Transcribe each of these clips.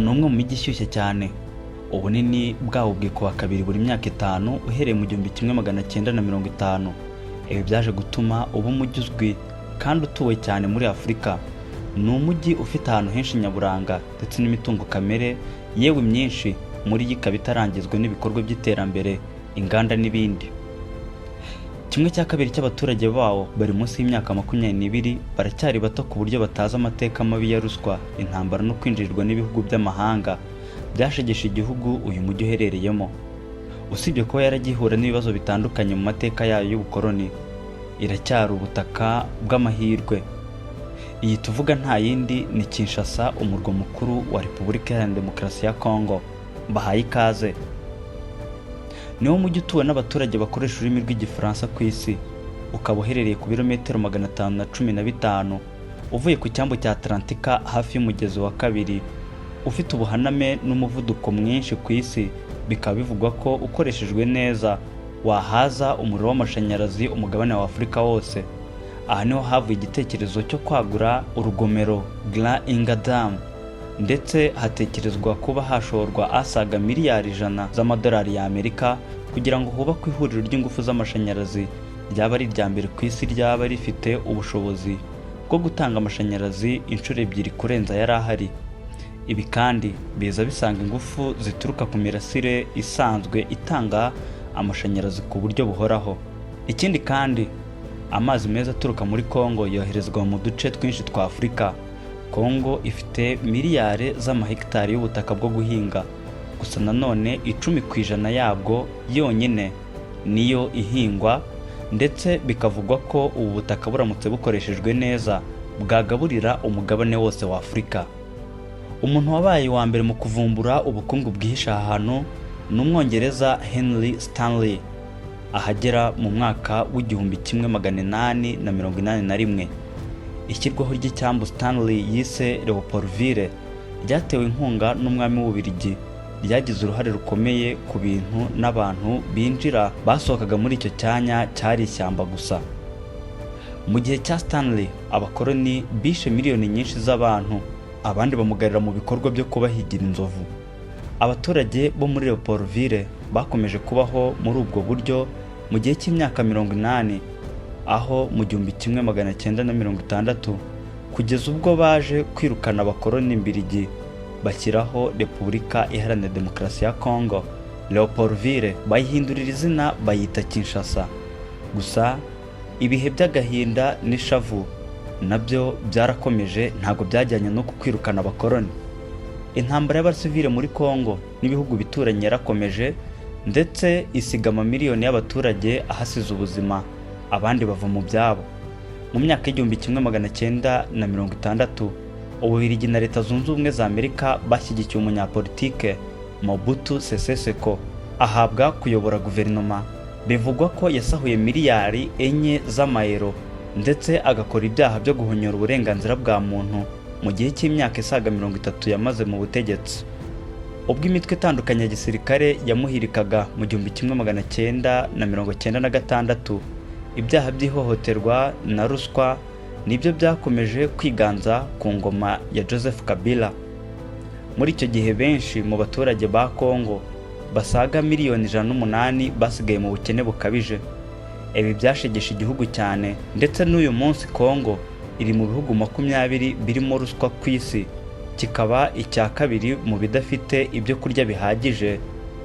ni umwe mu mijyi ishyushye cyane. Ubunini bwawo bwikuba kabiri buri myaka 5 uhereye mu 1950. Ibi byaje gutuma uba umujyi uzwi kandi utuwe cyane muri Afurika. Ni umujyi ufite ahantu henshi nyaburanga ndetse n'imitungo kamere yewe myinshi muri iyi ikaba itarangizwe n'ibikorwa by'iterambere, inganda n'ibindi. Kimwe cya kabiri cy'abaturage bawo bari munsi y'imyaka 22 baracyari bato ku buryo batazi amateka mabi ya ruswa, intambara no kwinjirirwa n'ibihugu by'amahanga byashegesha igihugu uyu mujyi uherereyemo. Usibye kuba yaragihura n'ibibazo bitandukanye mu mateka yayo y'ubukoloni, iracyari ubutaka bw'amahirwe. Iyi tuvuga nta yindi ni Kinshasa, umurwa mukuru wa Repuburika iharanira Demokarasi ya Congo. Bahaye ikaze. Niwo mujyi utuwe n'abaturage bakoresha ururimi rw'igifaransa ku isi, ukaba uherereye ku birometero 515 uvuye ku cyambu cya Atlantika hafi y'umugezi wa kabiri. Ufite ubuhaname n'umuvuduko mwinshi ku isi, bikaba bivugwa ko ukoreshejwe neza wahaza umuriro w'amashanyarazi umugabane wa Afurika wose. Aha niho havuye igitekerezo cyo kwagura urugomero Grand Inga Dam, ndetse hatekerezwa kuba hashorwa asaga miliyari 100 z'amadolari ya Amerika kugira ngo hubakwe ihuriro ry'ingufu z'amashanyarazi ryaba ari irya mbere ku isi ryaba rifite ubushobozi bwo gutanga amashanyarazi inshuro 2 kurenza yari ahari. Ibi kandi biza bisanga ingufu zituruka ku mirasire isanzwe itanga amashanyarazi ku buryo buhoraho. Ikindi kandi amazi meza aturuka muri Congo yoherezwa mu duce twinshi twa Afurika. Congo ifite miliyari z'amahegitari y'ubutaka bwo guhinga, gusa nanone 10% yabwo yonyine niyo ihingwa, ndetse bikavugwa ko ubu butaka buramutse bukoreshejwe neza bwagaburira umugabane wose wa Afurika. Umuntu wabaye wa mbere mu kuvumbura ubukungu bwihisha ahantu ni Umwongereza Henry Stanley, ahagera mu mwaka w'1881. Ishyirwaho ry'icyambu Stanley yise Leopoldville ryatewe inkunga n'umwami w'Ububiligi, ryagize uruhare rukomeye ku bintu n'abantu binjira basohokaga muri icyo cyanya cyari ishyamba gusa. Mu gihe cya Stanley abakoloni bishe miliyoni nyinshi z'abantu, abandi bamugarira mu bikorwa byo kubahigira inzovu. Abaturage bo muri Leopoldville bakomeje kubaho muri ubwo buryo mu gihe cy'imyaka 80, aho mu 1960 kugeza ubwo baje kwirukana abakoloni mbirigi bashyiraho Repuburika iharanira Demokarasi ya Congo. Leopoldville bayihindurira izina bayita Kinshasa. Gusa ibihe by'agahinda n'ishavu nabyo byarakomeje, ntago byajyanye no kwirukana abakoloni. Intambara y'abasivile muri Congo n'ibihugu bituranye yarakomeje, ndetse isiga amamiliyoni y'abaturage ahasize ubuzima, abandi bava mu byabo. Mu myaka y'1960 Ububiligi na Leta Zunze Ubumwe za Amerika bashyigikiye umunyapolitike Mobutu Sese Seko, ahabwa kuyobora guverinoma. Bivugwa ko yasahuye miliyari 4 z'amayero, ndetse agakora ibyaha byo guhonyora uburenganzira bwa muntu mu gihe cy'imyaka isaga 30 yamaze mu butegetsi. Ubwo imitwe itandukanye ya gisirikare yamuhirikaga mu 1996, ibyaha by'ihohoterwa na ruswa nibyo byakomeje kwiganza ku ngoma ya Joseph Kabila. Muri icyo gihe benshi mu baturage ba Congo basaga miliyoni 108 basigaye mu bukene bukabije. Ibi byashegesha igihugu cyane, ndetse n'uyu munsi Congo iri mu bihugu 20 birimo ruswa ku isi, kikaba icya kabiri mu bidafite ibyo kurya bihagije,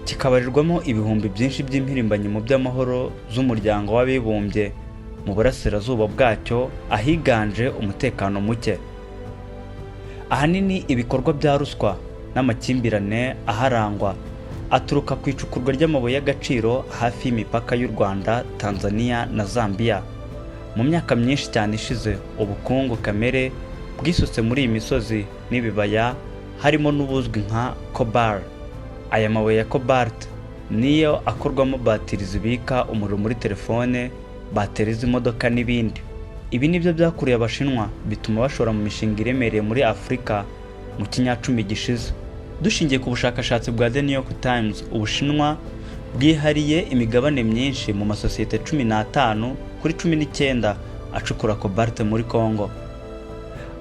kikabarirwamo ibihumbi byinshi by'impirimbanyi mu by'amahoro z'umuryango w'abibumbye mu burasirazuba bwacyo, ahiganje umutekano muke. Ahanini ibikorwa bya ruswa n'amakimbirane aharangwa aturuka ku icukurwa ry'amabuye y'agaciro hafi y'imipaka y'u Rwanda, Tanzania na Zambia. Mu myaka myinshi cyane ishize, ubukungu kamere bwisutse muri iyi misozi n'ibibaya, harimo n'ubuzwi nka cobalt. Aya mabuye ya cobalt niyo akorwamo batiri zibika umuriro muri telefone, bateri z'imodoka n'ibindi. Ibi nibyo byakuriye abashinwa bituma bashora mu mishinga iremereye muri Afurika mu kinyacumi gishize. Dushingiye ku bushakashatsi bwa The New York Times, Ubushinwa bwihariye imigabane myinshi mu masosiyete 15 kuri 19 acukura cobalt muri Congo.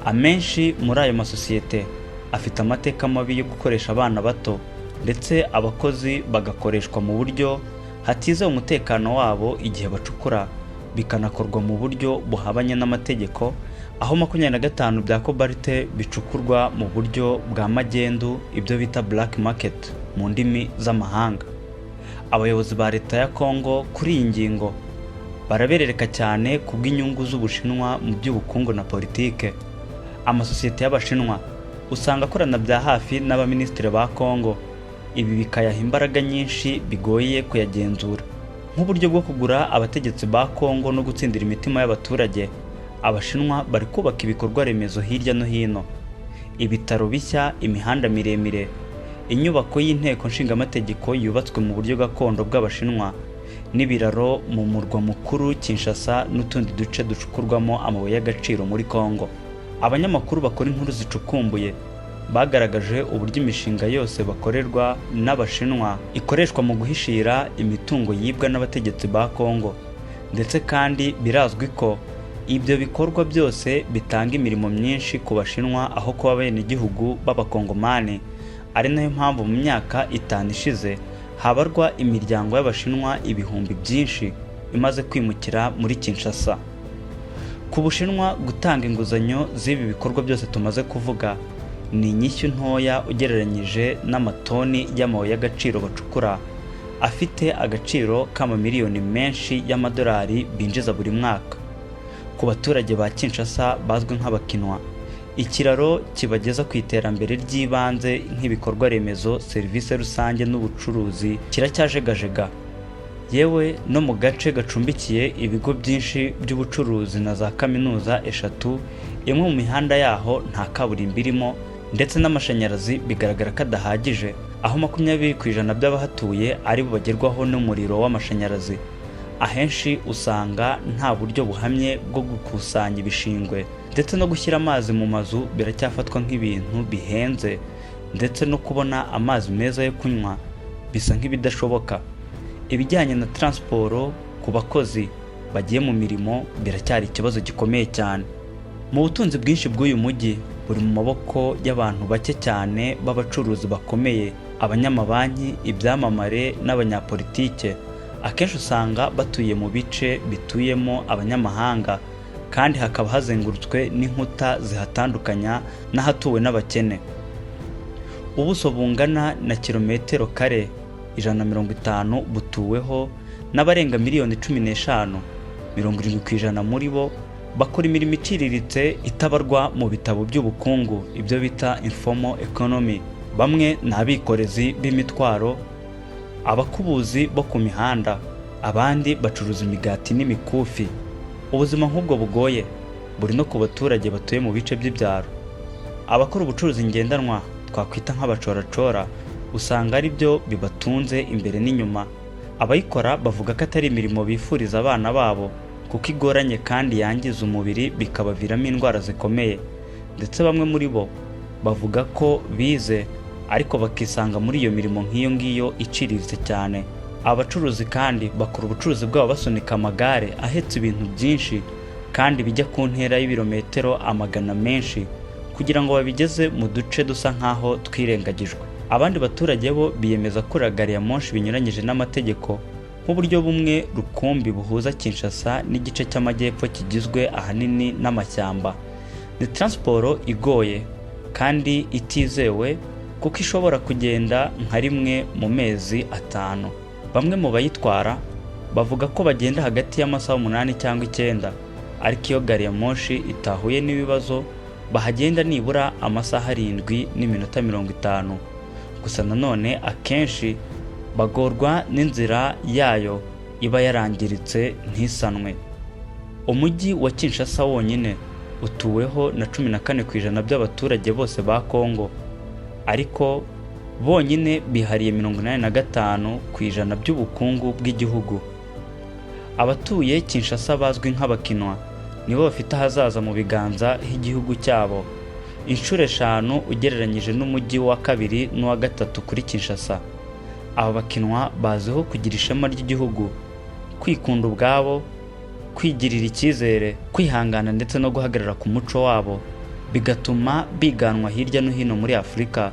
Amenshi muri ayo masosiyete afite amateka mabi yo gukoresha abana bato, ndetse abakozi bagakoreshwa mu buryo hatizewe umutekano wabo igihe bacukura, bikanakorwa mu buryo buhabanye n'amategeko, aho 25 bya kobalite bicukurwa mu buryo bwa magendu, ibyo bita black market mu ndimi z'amahanga. Abayobozi ba leta ya Congo kuri iyi ngingo baraberereka cyane kubw'inyungu z'Ubushinwa mu by'ubukungu na politike. Amasosiyete y'Abashinwa usanga akorana bya hafi n'abaminisitiri ba Congo, ibi bikayaha imbaraga nyinshi bigoye kuyagenzura. Nk'uburyo bwo kugura abategetsi ba Congo no gutsindira imitima y'abaturage, Abashinwa bari kubaka ibikorwa remezo hirya no hino: ibitaro bishya, imihanda miremire, inyubako y'inteko nshingamategeko yubatswe mu buryo gakondo bw'Abashinwa, n'ibiraro mu murwa mukuru Kinshasa n'utundi duce ducukurwamo amabuye y'agaciro muri Congo. Abanyamakuru bakora inkuru zicukumbuye bagaragaje uburyo imishinga yose bakorerwa n'Abashinwa ikoreshwa mu guhishira imitungo yibwa n'abategetsi ba Congo, ndetse kandi birazwi ko ibyo bikorwa byose bitanga imirimo myinshi ku Bashinwa aho kuba bene igihugu b'Abakongomani. Ari nayo mpamvu mu myaka 5 ishize habarwa imiryango y'Abashinwa ibihumbi byinshi imaze kwimukira muri Kinshasa. Ku Bushinwa gutanga inguzanyo z'ibi bikorwa byose tumaze kuvuga ni inyishyu ntoya ugereranyije n'amatoni y'amabuye y'agaciro bacukura, afite agaciro k'amamiliyoni menshi y'amadolari binjiza buri mwaka. Ku baturage ba Kinshasa bazwi nk'abakinwa, ikiraro kibageza ku iterambere ry'ibanze nk'ibikorwa remezo, serivisi rusange n'ubucuruzi kiracyajegajega. Yewe no mu gace gacumbikiye ibigo byinshi by'ubucuruzi na za kaminuza 3, imwe mu mihanda yaho nta kaburimbo irimo, ndetse n'amashanyarazi bigaragara ko adahagije, aho 20% by'abahatuye ari bo bagerwaho n'umuriro w'amashanyarazi. Ahenshi usanga nta buryo buhamye bwo gukusanya ibishingwe, ndetse no gushyira amazi mu mazu biracyafatwa nk'ibintu bihenze, ndetse no kubona amazi meza yo kunywa bisa nk'ibidashoboka. Ibijyanye na transport ku bakozi bagiye mu mirimo biracyari ikibazo gikomeye cyane. Mu butunzi bwinshi bw'uyu mujyi buri mu maboko y'abantu bake cyane b'abacuruzi bakomeye, abanyamabanki, ibyamamare n'abanyapolitike. Akenshi usanga batuye mu bice bituyemo abanyamahanga, kandi hakaba hazengurutswe n'inkuta zihatandukanya n'ahatuwe n'abakene. Ubuso bungana na kilometero kare 150 butuweho n'abarenga miliyoni 15. 70% muri bo bakora imirimo iciriritse itabarwa mu bitabo by'ubukungu, ibyo bita informal economy. Bamwe ni abikorezi b'imitwaro, abakubuzi bo ku mihanda, abandi bacuruza imigati n'imikufi. Ubuzima nk'ubwo bugoye buri no ku baturage batuye mu bice by'ibyaro. Abakora ubucuruzi ngendanwa twakwita nk'abacoracora usanga ari byo bibatunze imbere n'inyuma. Abayikora bavuga ko atari imirimo bifuriza abana babo, kuko igoranye kandi yangiza umubiri bikabaviramo indwara zikomeye, ndetse bamwe muri bo bavuga ko bize ariko bakisanga muri iyo mirimo nk'iyo ngiyo iciriritse cyane. Abacuruzi kandi bakora ubucuruzi bwabo basunika amagare ahetse ibintu byinshi kandi bijya ku ntera y'ibirometero amagana menshi kugira ngo babigeze mu duce dusa nkaho twirengagijwe. Abandi baturage bo biyemeza kurira gari ya moshi binyuranyije n'amategeko nk'uburyo bumwe rukumbi buhuza Kinshasa n'igice cy'amajyepfo kigizwe ahanini n'amashyamba. Ni transport igoye kandi itizewe kuko ishobora kugenda nka rimwe mu mezi 5. Bamwe mu bayitwara bavuga ko bagenda hagati y'amasaha 8 cyangwa 9, ariko iyo gari ya moshi itahuye n'ibibazo bahagenda nibura amasaha 7 n'iminota 50. Gusa nanone akenshi bagorwa n'inzira yayo iba yarangiritse ntisanwe. Umujyi wa Kinshasa wonyine utuweho na 14% by'abaturage bose ba Congo, ariko bonyine bihariye 85% by'ubukungu bw'igihugu. Abatuye Kinshasa bazwi nk'abakinwa nibo bafite ahazaza mu biganza h'igihugu cyabo, inshuro 5 ugereranyije n'umujyi wa 2 n'uwa 3 kuri Kinshasa. Aba bakinwa baziho kugira ishema ry'igihugu, kwikunda ubwabo, kwigirira icyizere, kwihangana ndetse no guhagarara ku muco wabo. bigatuma biganwa hirya no hino muri Afurika.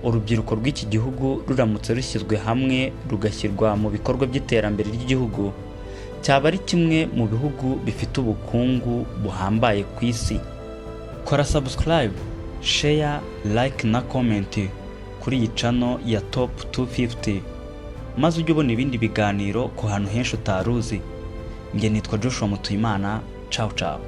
Urubyiruko rw'iki gihugu ruramutse rushyizwe hamwe rugashyirwa mu bikorwa by'iterambere ry'igihugu, cyaba ari kimwe mu bihugu bifite ubukungu buhambaye ku isi. Kora subscribe, share, like na comment kuri iyi channel ya Top 250, maze ujye ubona ibindi biganiro ku hantu henshi utaruzi. Njye nitwa Joshua Mutuyimana. Ciao ciao.